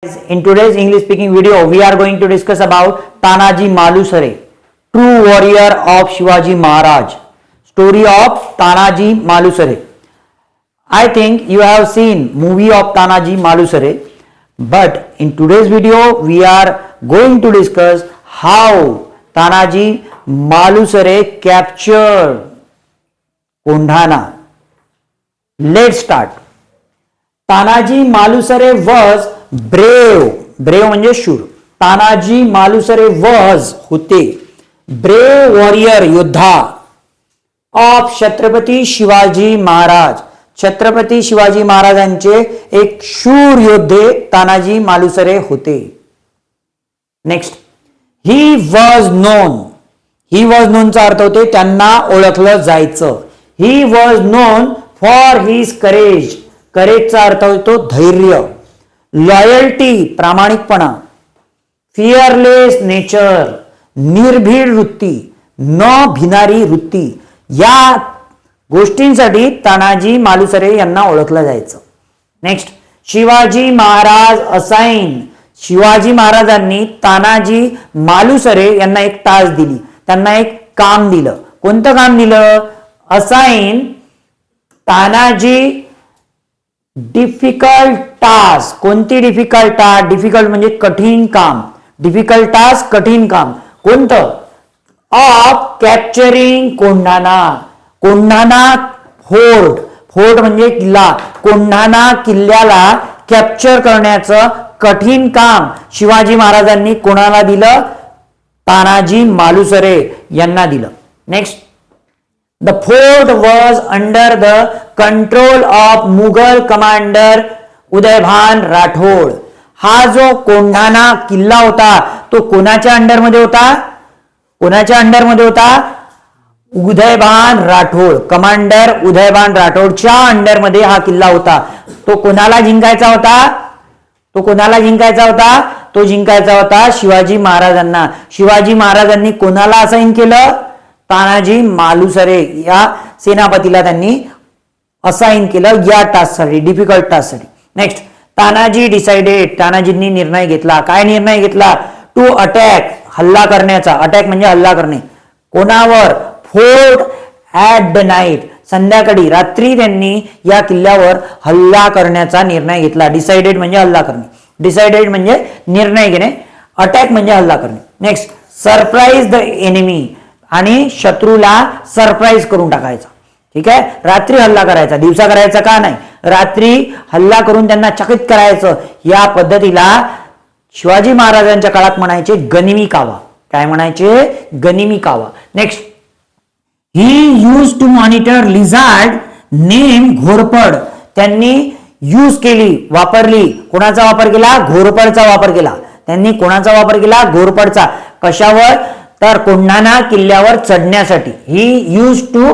In today's English speaking video, we are going to discuss about Tanaji Malusare, true warrior of Shivaji Maharaj. Story of Tanaji Malusare. I think you have seen movie of Tanaji Malusare, but in today's video, we are going to discuss how Tanaji Malusare captured Kondhana. Let's start. Tanaji Malusare was brave म्हणजे शूर. Tanaji Malusare was होते brave warrior योद्धा of Chhatrapati Shivaji Maharaj. Chhatrapati Shivaji महाराजांचे एक शूर योद्धे तानाजी मालुसरे होते. Next, he was known. He was नोनचा अर्थ होते त्यांना ओळखलं जायचं. He was known for his courage. करेजचा अर्थ होतो धैर्य. लॉयल्टी प्रामाणिकपणा. फिअरलेस नेचर निर्भीड वृत्ती. न भिनारी वृत्ती. या गोष्टींसाठी तानाजी मालुसरे यांना ओळखलं जायचं. Next, Shivaji Maharaj assign. शिवाजी महाराजांनी तानाजी मालुसरे यांना एक टास्क दिली. त्यांना एक काम दिलं. कोणतं काम दिलं? Assign Tanaji difficult task. कोणती डिफिकल्ट टास्क? डिफिकल्ट म्हणजे कठीण काम. डिफिकल्ट टास्क कठीण काम. कोणतं? Of capturing Kondhana. Kondhana fort. Fort म्हणजे किल्ला. कोंढाणा किल्ल्याला कॅप्चर करण्याचं कठीण काम शिवाजी महाराजांनी कोणाला दिलं? तानाजी मालुसरे यांना दिलं. Next, the fort was under the control of Mughal commander Udaybhan Rathod. हा जो कोंढाणा किल्ला होता तो कोणाच्या अंडर मध्ये होता? कोणाच्या अंडर मध्ये होता? उदयभान राठोड. कमांडर उदयभान राठोडच्या अंडर मध्ये हा किल्ला होता. तो कोणाला जिंकायचा होता? तो कोणाला जिंकायचा होता? तो जिंकायचा होता शिवाजी महाराजांना. शिवाजी महाराजांनी कोणाला असाइन केलं? तानाजी मालुसरे या सेनापतीला त्यांनी असाइन केलं या टास्कसाठी, डिफिकल्ट टास्कसाठी. Next, Tanaji decided. तानाजींनी निर्णय घेतला. काय निर्णय घेतला? To attack. हल्ला करण्याचा. अटॅक म्हणजे हल्ला करणे. कोणावर? Fort at the night. संध्याकाळी रात्री त्यांनी या किल्ल्यावर हल्ला करण्याचा निर्णय घेतला. डिसाइडेड म्हणजे हल्ला करणे. डिसाइडेड म्हणजे निर्णय घेणे. अटॅक म्हणजे हल्ला करणे. Next, surprise the enemy. आणि शत्रूला सरप्राईज करून टाकायचा. ठीक आहे. रात्री हल्ला करायचा, दिवसा करायचा का नाही? रात्री हल्ला करून त्यांना चकित करायचं. या पद्धतीला शिवाजी महाराजांच्या काळात म्हणायचे गनिमी कावा. काय म्हणायचे? गनिमी कावा. Next, he use to monitor lizard name घोरपड. त्यांनी यूज केली, वापरली. कोणाचा वापर केला? घोरपडचा वापर केला. त्यांनी कोणाचा वापर केला? घोरपडचा. कशावर? तर कोंढाणा किल्ल्यावर चढण्यासाठी. ही यूज टू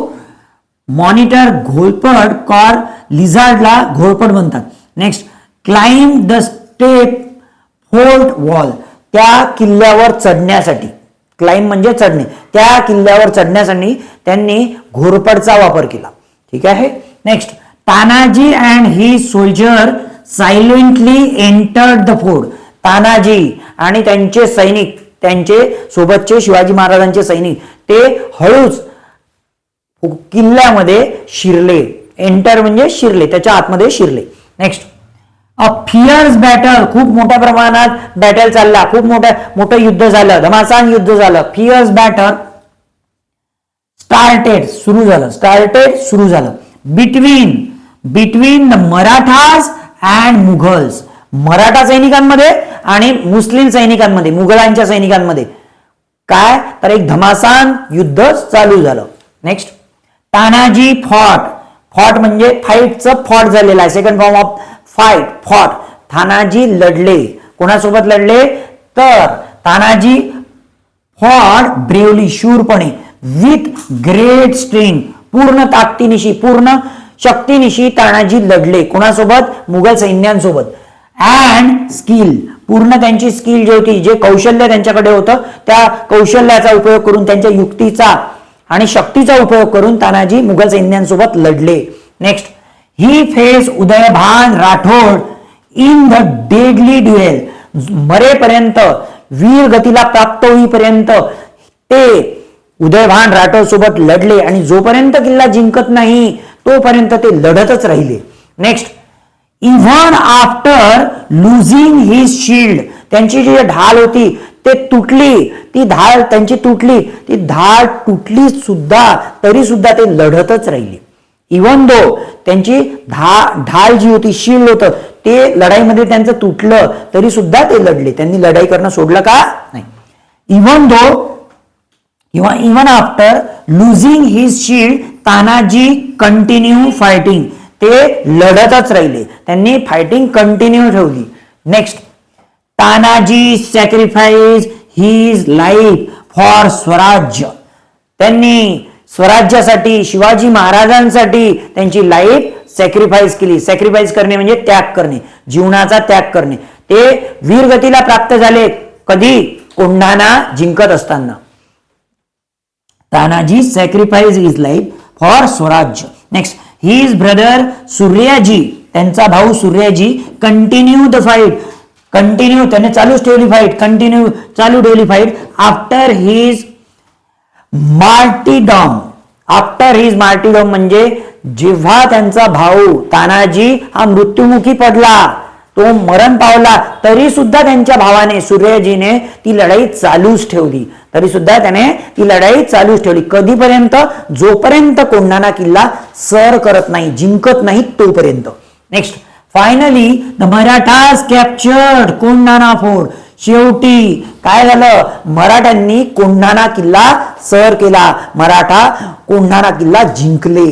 मॉनिटर घोरपड कॉर लिझार्डला घोरपड म्हणतात. Next, climb the step fort wall. त्या किल्ल्यावर चढण्यासाठी. क्लाइंब म्हणजे चढणे. त्या किल्ल्यावर चढण्यासाठी त्यांनी घोरपडचा वापर केला. ठीक आहे. Next, Tanaji and he soldier silently entered the fort. Tanaji आणि त्यांचे सैनिक, त्यांचे सोबतचे शिवाजी महाराजांचे सैनिक ते हळूच किल्ल्यामध्ये शिरले. एंटर म्हणजे शिरले, त्याच्या आतमध्ये शिरले. Next, a fierce battle. खूप मोठ्या प्रमाणात बॅटल चालला. खूप मोठं युद्ध झालं. घमासान युद्ध झालं. फियर्स बॅटल स्टार्टेड सुरू झालं. स्टार्टेड सुरू झालं. Between the Marathas and Mughals. Maratha सैनिकांमध्ये आणि मुस्लिम सैनिकांमध्ये, मुघलांच्या सैनिकांमध्ये काय? तर एक घमासान युद्ध चालू झालं. Next, Tanaji fought. फॉट म्हणजे फाईटचं फॉट झालेला आहे. Second form of fight, fought. Tanaji लढले. कोणासोबत लढले? तर तानाजी फॉट ब्रेवली, शूरपणे. With great strength. पूर्ण ताकदीनिशी, पूर्ण शक्तीनिशी तानाजी लढले. कोणासोबत? मुघल सैन्यांसोबत. And skill. पूर्ण त्यांची स्किल जी होती, जे कौशल्य त्यांच्याकडे होतं, त्या कौशल्याचा उपयोग करून, त्यांच्या युक्तीचा आणि शक्तीचा उपयोग करून तानाजी मुघल सैन्यांसोबत लढले. Next, he face Udaybhan Rathod in the deadly duel, मरेपर्यंत, वीर गतीला प्राप्त होईपर्यंत ते उदयभान राठोड सोबत लढले आणि जोपर्यंत किल्ला जिंकत नाही तोपर्यंत ते लढतच राहिले. Next, even after losing his shield, त्यांची जी ढाल होती ते तुटली, ती ढाल त्यांची तुटली, ती ढाल तुटली सुद्धा तरी सुद्धा ते लढतच राहिले. इव्हन दो त्यांची ढाल जी होती, शिल्ड होतं ते लढाईमध्ये त्यांचं तुटलं तरी सुद्धा ते लढले, त्यांनी लढाई करणं सोडलं का नाही. Even though even after losing his shield Tanaji continue fighting, ते लढतच राहिले, त्यांनी फायटिंग कंटिन्यू ठेवली. Next, Tanaji sacrifice his life for Swarajya, त्यांनी स्वराज्यासाठी, शिवाजी महाराजांसाठी त्यांची लाईफ सॅक्रिफाईस केली. सॅक्रिफाईस करणे म्हणजे त्याग करणे, जीवनाचा त्याग करणे. ते वीरगतीला प्राप्त झाले कधी, कोंढाणा जिंकत असताना. Tanaji sacrifice his life for Swarajya. Next, his brother Suryaji, त्यांचा भाऊ Suryaji continue the fight, continue त्याने चालूच ठेवली फाईट, कंटिन्यू चालू ठेवली fight after his martyrdom. After his martyrdom म्हणजे जेव्हा त्यांचा भाऊ तानाजी हा मृत्युमुखी पडला, तो मरण पावला, तरी सुद्धा त्यांच्या भावाने सूर्याजीने ती लढाई चालूच ठेवली, तरी सुद्धा त्याने ती लढाई चालूच ठेवली. कधीपर्यंत, जोपर्यंत कोंढाणा किल्ला सर करत नाही, जिंकत नाही तोपर्यंत. Next, finally the Marathas captured Kondhana fort, शेवटी काय झालं, मराठ्यांनी कोंढाणा किल्ला सर केला, मराठा कोंढाणा किल्ला जिंकले.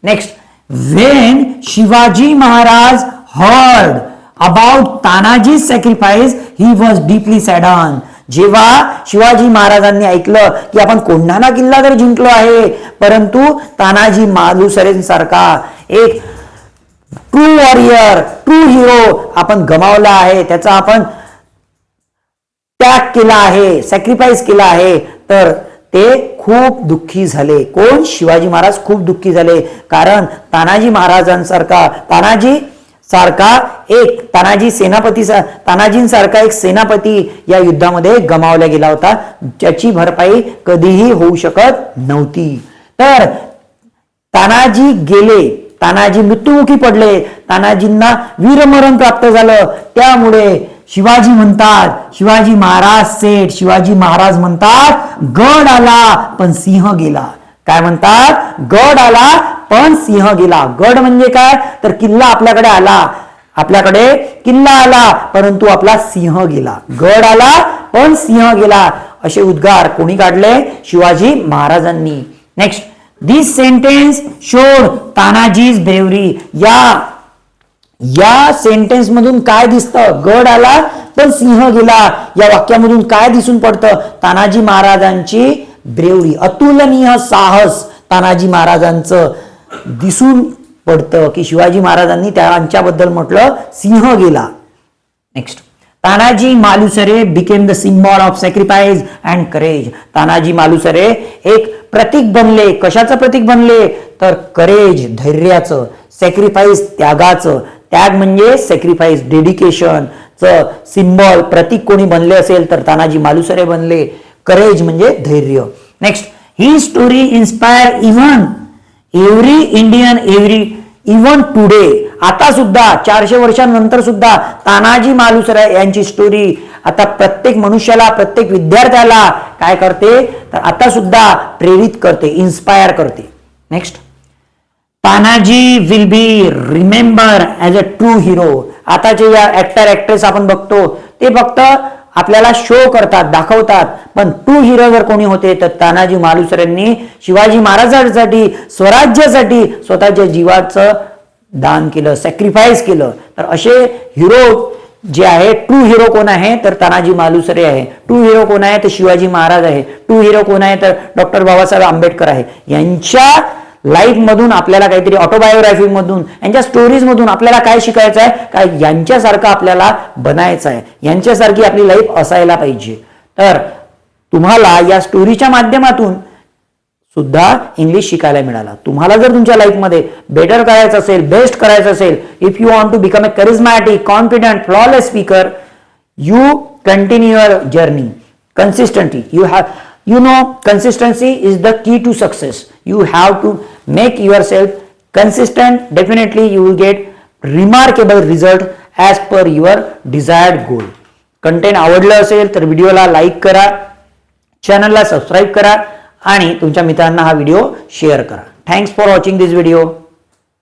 Next, when Shivaji Maharaj heard about Tanaji sacrifice he was deeply sadden. जेव्हा शिवाजी महाराजांनी ऐकलं की आपण कोंढाणा किल्ला तर जिंकलो आहे, परंतु तानाजी मालुसरेंसारखा एक ट्रू वॉरियर, ट्रू हिरो आपण गमावला आहे, त्याचा आपण त्याग केला आहे, सॅक्रिफाईस केला आहे, तर ते खूप दुःखी झाले. कोण, शिवाजी महाराज खूप दुःखी झाले, कारण तानाजी महाराजांसारखा, तानाजींसारखा एक सेनापती या युद्धामध्ये गमावला गेला होता, ज्याची भरपाई कधीही होऊ शकत नव्हती. तर तानाजी गेले, तानाजी मृत्युमुखी पडले, तानाजींना वीरमरण प्राप्त झालं. त्यामुळे शिवाजी म्हणतात, शिवाजी महाराज म्हणतात, गड आला पण सिंह गेला. काय म्हणतात, गड आला पण सिंह गेला. गड म्हणजे काय, तर किल्ला आपल्याकडे आला, आपल्याकडे किल्ला आला परंतु आपला सिंह गेला. गड आला पण सिंह गेला, असे उद्गार कोणी काढले, शिवाजी महाराजांनी. नेक्स्ट, दिस सेंटेन्स शोड तानाजीज ब्रेवरी. या सेंटेन्स मधून काय दिसतं, गड आला पण सिंह गेला, या वाक्यामधून काय दिसून पडतं, तानाजी महाराजांची ब्रेवरी, अतुलनीय साहस तानाजी महाराजांचं दिसून पडतं, की शिवाजी महाराजांनी त्यांच्याबद्दल म्हटलं सिंह गेला. Next, Tanaji Malusare became the symbol of sacrifice and courage. Tanaji Malusare एक प्रतीक बनले. कशाचं प्रतीक बनले, तर करेज, धैर्याचं, सॅक्रिफाईस, त्यागाचं. त्याग म्हणजे सॅक्रिफाईस, डेडिकेशन च सिम्बॉल, प्रतीक कोणी बनले असेल तर तानाजी मालुसरे बनले. करेज म्हणजे धैर्य. Next, he story inspire every Indian even today. आता सुद्धा 400 वर्षांनंतर सुद्धा तानाजी मालुसरे यांची स्टोरी आता प्रत्येक मनुष्याला, प्रत्येक विद्यार्थ्याला काय करते, तर आता सुद्धा प्रेरित करते, इन्स्पायर करते. Next, Tanaji will be remember as a true hero. आताचे या ऍक्टर ऍक्ट्रेस आपण बघतो ते फक्त आपल्याला शो करतात, दाखवतात, पण ट्रू हिरो जर कोणी होते तर तानाजी मालुसरेंनी शिवाजी महाराजांसाठी, स्वराज्यासाठी स्वतःच्या जीवाचं दान केलं, सॅक्रिफाईस केलं. तर असे हिरो जे आहे, ट्रू हिरो कोण आहे, तर तानाजी मालुसरे आहे. ट्रू हिरो कोण आहे, तर शिवाजी महाराज आहे. ट्रू हिरो कोण आहे, तर डॉक्टर बाबासाहेब आंबेडकर आहे. यांच्या लाईफ मधून आपल्याला काहीतरी, ऑटोबायोग्राफी मधून, यांच्या स्टोरीज मधून आपल्याला काय शिकायचं आहे, काय यांच्यासारखं आपल्याला बनायचं आहे, यांच्यासारखी आपली लाईफ असायला पाहिजे. तर तुम्हाला या स्टोरीच्या माध्यमातून सुद्धा इंग्लिश शिकायला मिळाला. तुम्हाला जर तुमच्या लाईफमध्ये बेटर करायचं असेल, बेस्ट करायचं असेल, if you want to become a charismatic, confident, flawless speaker, you continue your journey consistently. You know consistency is the key to success. You have to make yourself consistent. Definitely you will get remarkable result as per your desired goal. Content आवडलं असेल तर व्हिडिओला like करा, चॅनलला subscribe करा आणि तुमच्या मित्रांना हा व्हिडिओ शेअर करा. Thanks for watching this video.